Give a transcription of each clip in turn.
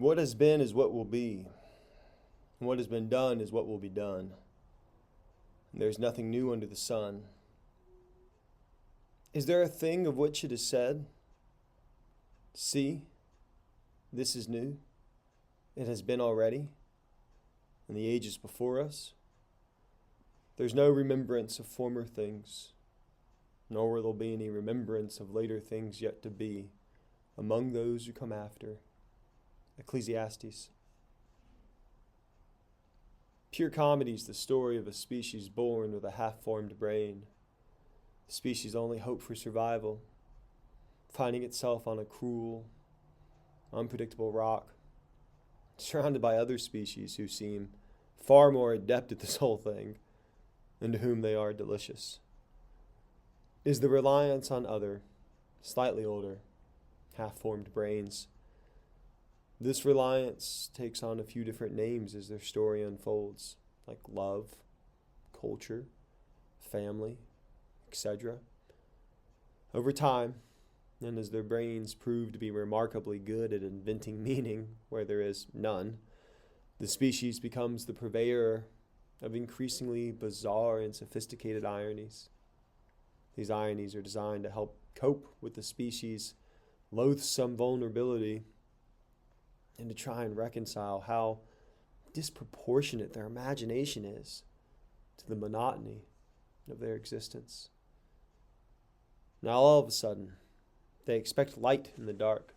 What has been is what will be. And what has been done is what will be done. And there is nothing new under the sun. Is there a thing of which it is said, "See, this is new. It has been already, in the ages before us"? There's no remembrance of former things, nor will there be any remembrance of later things yet to be among those who come after. Ecclesiastes. Pure comedy is the story of a species born with a half-formed brain. The species' only hope for survival, finding itself on a cruel, unpredictable rock, surrounded by other species who seem far more adept at this whole thing, and to whom they are delicious. Is the reliance on other, slightly older, half-formed brains. This reliance takes on a few different names as their story unfolds, like love, culture, family, etc. Over time, and as their brains prove to be remarkably good at inventing meaning where there is none, the species becomes the purveyor of increasingly bizarre and sophisticated ironies. These ironies are designed to help cope with the species' loathsome vulnerability and to try and reconcile how disproportionate their imagination is to the monotony of their existence. Now all of a sudden, they expect light in the dark,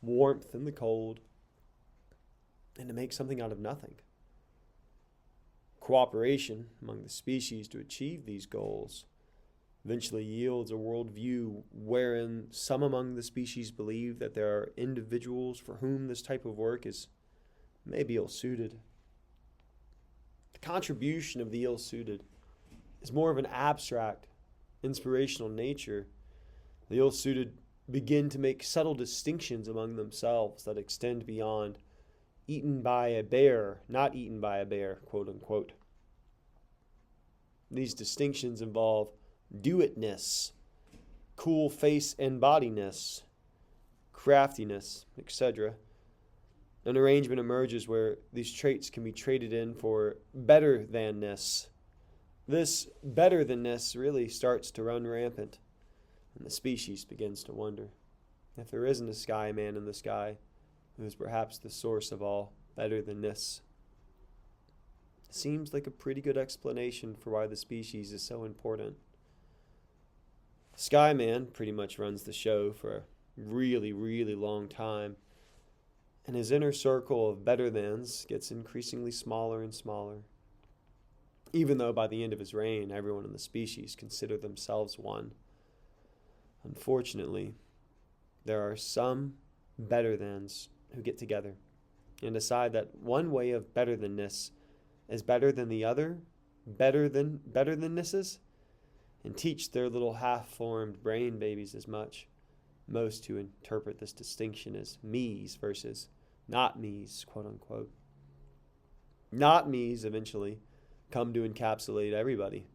warmth in the cold, and to make something out of nothing. Cooperation among the species to achieve these goals eventually yields a worldview wherein some among the species believe that there are individuals for whom this type of work is maybe ill-suited. The contribution of the ill-suited is more of an abstract, inspirational nature. The ill-suited begin to make subtle distinctions among themselves that extend beyond eaten by a bear, not eaten by a bear, quote unquote. These distinctions involve do-itness, cool face and bodiness, craftiness, etc. An arrangement emerges where these traits can be traded in for better-thanness. This better-thanness really starts to run rampant, and the species begins to wonder if there isn't a sky man in the sky who is perhaps the source of all better-thanness. Seems like a pretty good explanation for why the species is so important. Skyman pretty much runs the show for a really, really long time, and his inner circle of better-thans gets increasingly smaller and smaller, even though by the end of his reign, everyone in the species consider themselves one. Unfortunately, there are some better-thans who get together and decide that one way of better-thanness is better than the other better-thannesses, and teach their little half-formed brain babies as much. Most who interpret this distinction as me's versus not me's, quote unquote. Not me's eventually come to encapsulate everybody.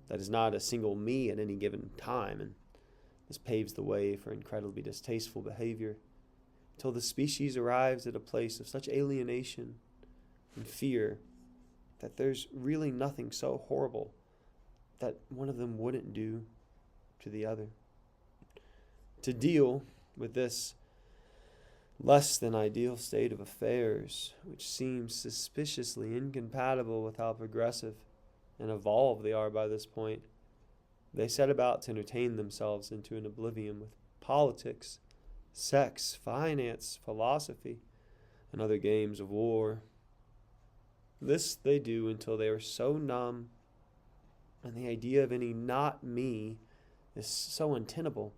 That is not a single me at any given time, and this paves the way for incredibly distasteful behavior until the species arrives at a place of such alienation and fear that there's really nothing so horrible that one of them wouldn't do to the other. To deal with this less than ideal state of affairs, which seems suspiciously incompatible with how progressive and evolved they are by this point, they set about to entertain themselves into an oblivion with politics, sex, finance, philosophy, and other games of war. This they do until they are so numb and the idea of any not me is so untenable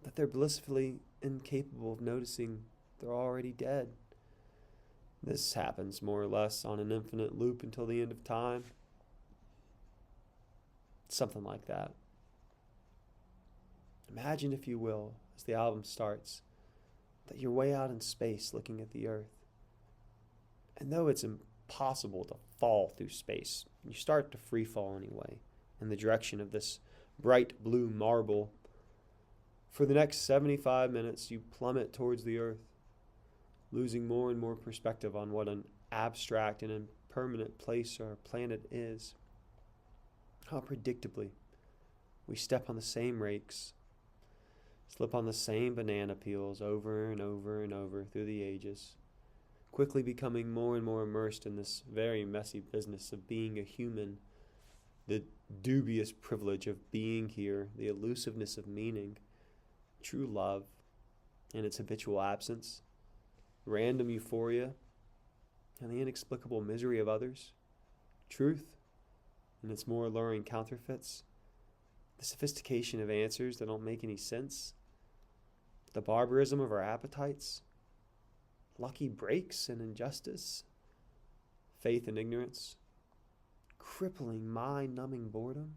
that they're blissfully incapable of noticing they're already dead. This happens more or less on an infinite loop until the end of time. Something like that. Imagine, if you will, as the album starts, that you're way out in space looking at the earth. And though it's impossible to fall through space, you start to free fall anyway, in the direction of this bright blue marble. For the next 75 minutes, you plummet towards the earth, losing more and more perspective on what an abstract and impermanent place our planet is. How predictably we step on the same rakes, slip on the same banana peels over and over and over through the ages, quickly becoming more and more immersed in this very messy business of being a human, the dubious privilege of being here, the elusiveness of meaning, true love and its habitual absence, random euphoria and the inexplicable misery of others, truth and its more alluring counterfeits, the sophistication of answers that don't make any sense, the barbarism of our appetites, lucky breaks and injustice, faith and ignorance, crippling, mind-numbing boredom,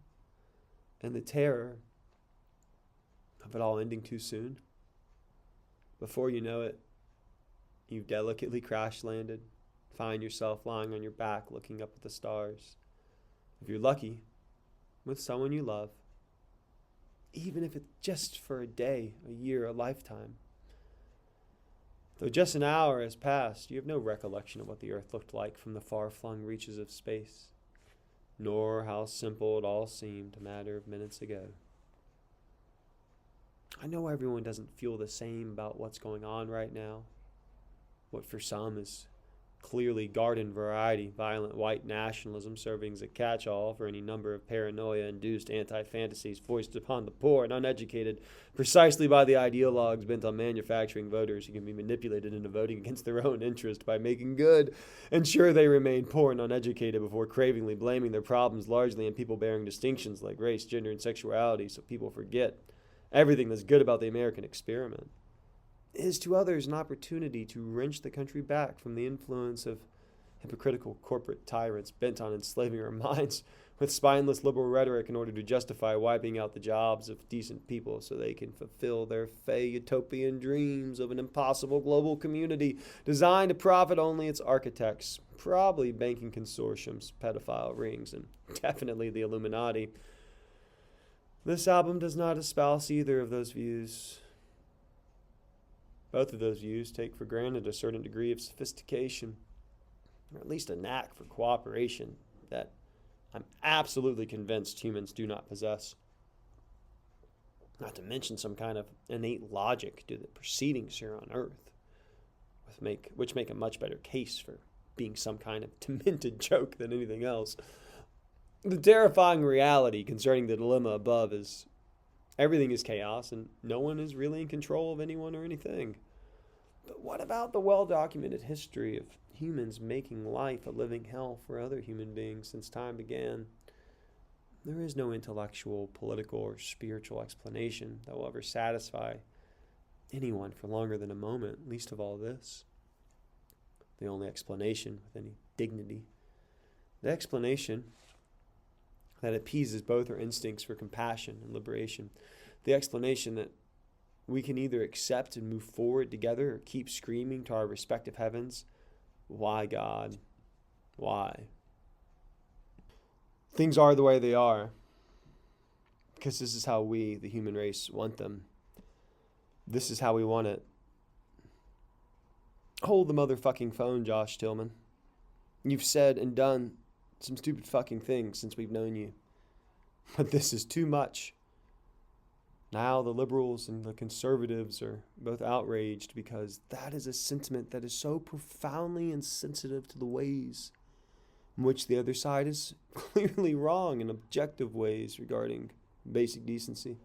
and the terror of it all ending too soon. Before you know it, you've delicately crash-landed, find yourself lying on your back looking up at the stars. If you're lucky, with someone you love, even if it's just for a day, a year, a lifetime. Though just an hour has passed, you have no recollection of what the earth looked like from the far-flung reaches of space, nor how simple it all seemed a matter of minutes ago. I know everyone doesn't feel the same about what's going on right now. What for some is clearly garden variety, violent white nationalism serving as a catch-all for any number of paranoia-induced anti-fantasies foisted upon the poor and uneducated precisely by the ideologues bent on manufacturing voters who can be manipulated into voting against their own interest by making good and sure they remain poor and uneducated before cravingly blaming their problems largely on people bearing distinctions like race, gender, and sexuality so people forget everything that's good about the American experiment. Is to others an opportunity to wrench the country back from the influence of hypocritical corporate tyrants bent on enslaving our minds with spineless liberal rhetoric in order to justify wiping out the jobs of decent people so they can fulfill their fey utopian dreams of an impossible global community designed to profit only its architects, probably banking consortiums, pedophile rings, and definitely the Illuminati. This album does not espouse either of those views. Both of those views take for granted a certain degree of sophistication, or at least a knack for cooperation that I'm absolutely convinced humans do not possess. Not to mention some kind of innate logic to the proceedings here on Earth, which make a much better case for being some kind of demented joke than anything else. The terrifying reality concerning the dilemma above is everything is chaos and no one is really in control of anyone or anything. But what about the well-documented history of humans making life a living hell for other human beings since time began? There is no intellectual, political, or spiritual explanation that will ever satisfy anyone for longer than a moment, least of all this. The only explanation with any dignity. The explanation that appeases both our instincts for compassion and liberation. The explanation that we can either accept and move forward together or keep screaming to our respective heavens, why God? Why? Things are the way they are because this is how we, the human race, want them. This is how we want it. Hold the motherfucking phone, Josh Tillman. You've said and done some stupid fucking things since we've known you. But this is too much. Now the liberals and the conservatives are both outraged because that is a sentiment that is so profoundly insensitive to the ways in which the other side is clearly wrong in objective ways regarding basic decency.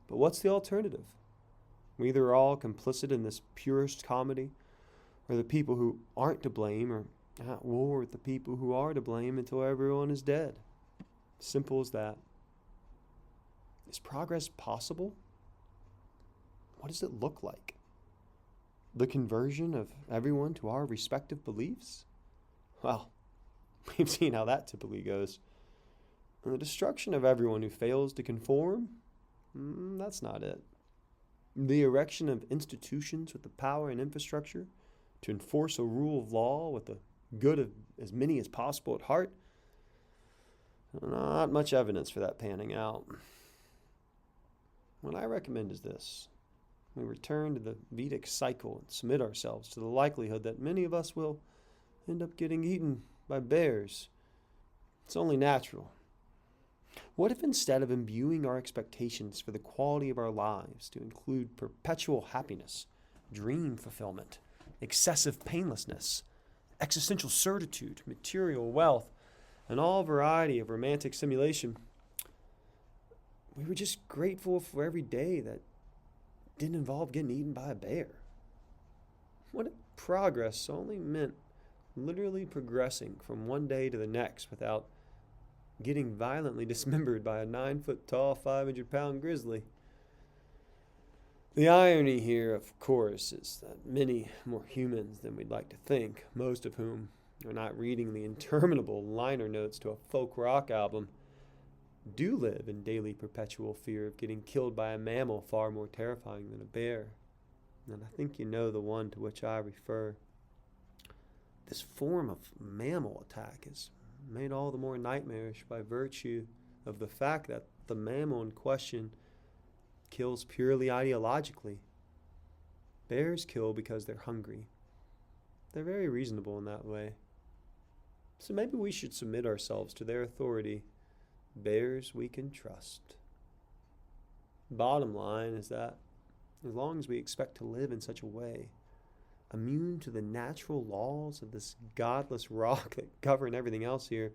But what's the alternative? We either are all complicit in this purest comedy, or the people who aren't to blame are at war with the people who are to blame until everyone is dead. Simple as that. Is progress possible? What does it look like? The conversion of everyone to our respective beliefs? Well, we've seen how that typically goes. And the destruction of everyone who fails to conform? That's not it. The erection of institutions with the power and infrastructure to enforce a rule of law with the good of as many as possible at heart? Not much evidence for that panning out. What I recommend is this. We return to the Vedic cycle and submit ourselves to the likelihood that many of us will end up getting eaten by bears. It's only natural. What if instead of imbuing our expectations for the quality of our lives to include perpetual happiness, dream fulfillment, excessive painlessness, existential certitude, material wealth, and all variety of romantic simulation, we were just grateful for every day that didn't involve getting eaten by a bear? What if progress only meant literally progressing from one day to the next without getting violently dismembered by a 9-foot-tall, 500-pound grizzly? The irony here, of course, is that many more humans than we'd like to think, most of whom are not reading the interminable liner notes to a folk rock album, do live in daily perpetual fear of getting killed by a mammal far more terrifying than a bear. And I think you know the one to which I refer. This form of mammal attack is made all the more nightmarish by virtue of the fact that the mammal in question kills purely ideologically. Bears kill because they're hungry. They're very reasonable in that way. So maybe we should submit ourselves to their authority. Bears we can trust. Bottom line is that as long as we expect to live in such a way, immune to the natural laws of this godless rock that govern everything else here,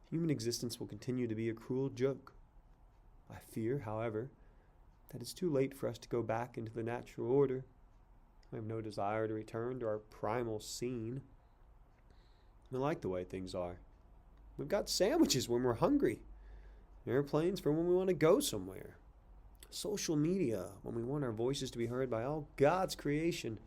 human existence will continue to be a cruel joke. I fear, however, that it's too late for us to go back into the natural order. I have no desire to return to our primal scene. I like the way things are. We've got sandwiches when we're hungry, airplanes for when we want to go somewhere, social media when we want our voices to be heard by all God's creation.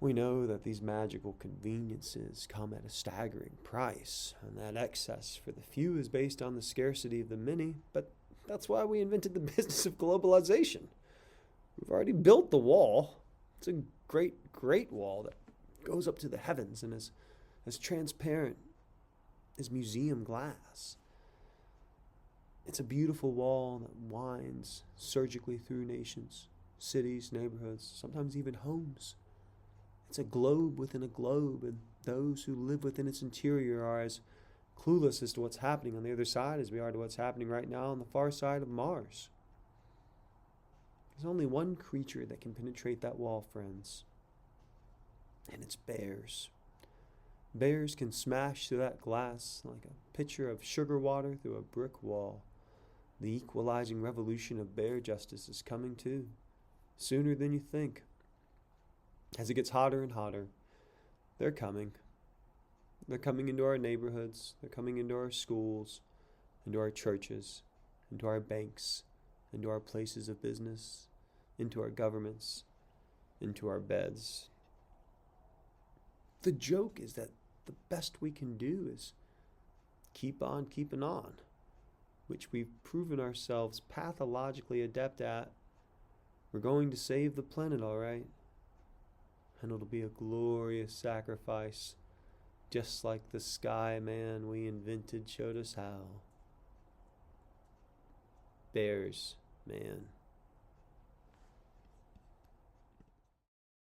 We know that these magical conveniences come at a staggering price, and that excess for the few is based on the scarcity of the many, but that's why we invented the business of globalization. We've already built the wall. It's a great, great wall that goes up to the heavens and is as transparent as museum glass. It's a beautiful wall that winds surgically through nations, cities, neighborhoods, sometimes even homes. It's a globe within a globe, and those who live within its interior are as clueless as to what's happening on the other side as we are to what's happening right now on the far side of Mars. There's only one creature that can penetrate that wall, friends, and it's bears. Bears can smash through that glass like a pitcher of sugar water through a brick wall. The equalizing revolution of bear justice is coming too, sooner than you think. As it gets hotter and hotter, they're coming. They're coming into our neighborhoods, they're coming into our schools, into our churches, into our banks, into our places of business, into our governments, into our beds. The joke is that the best we can do is keep on keeping on, which we've proven ourselves pathologically adept at. We're going to save the planet, all right? And it'll be a glorious sacrifice, just like the sky man we invented showed us how. Bears, man.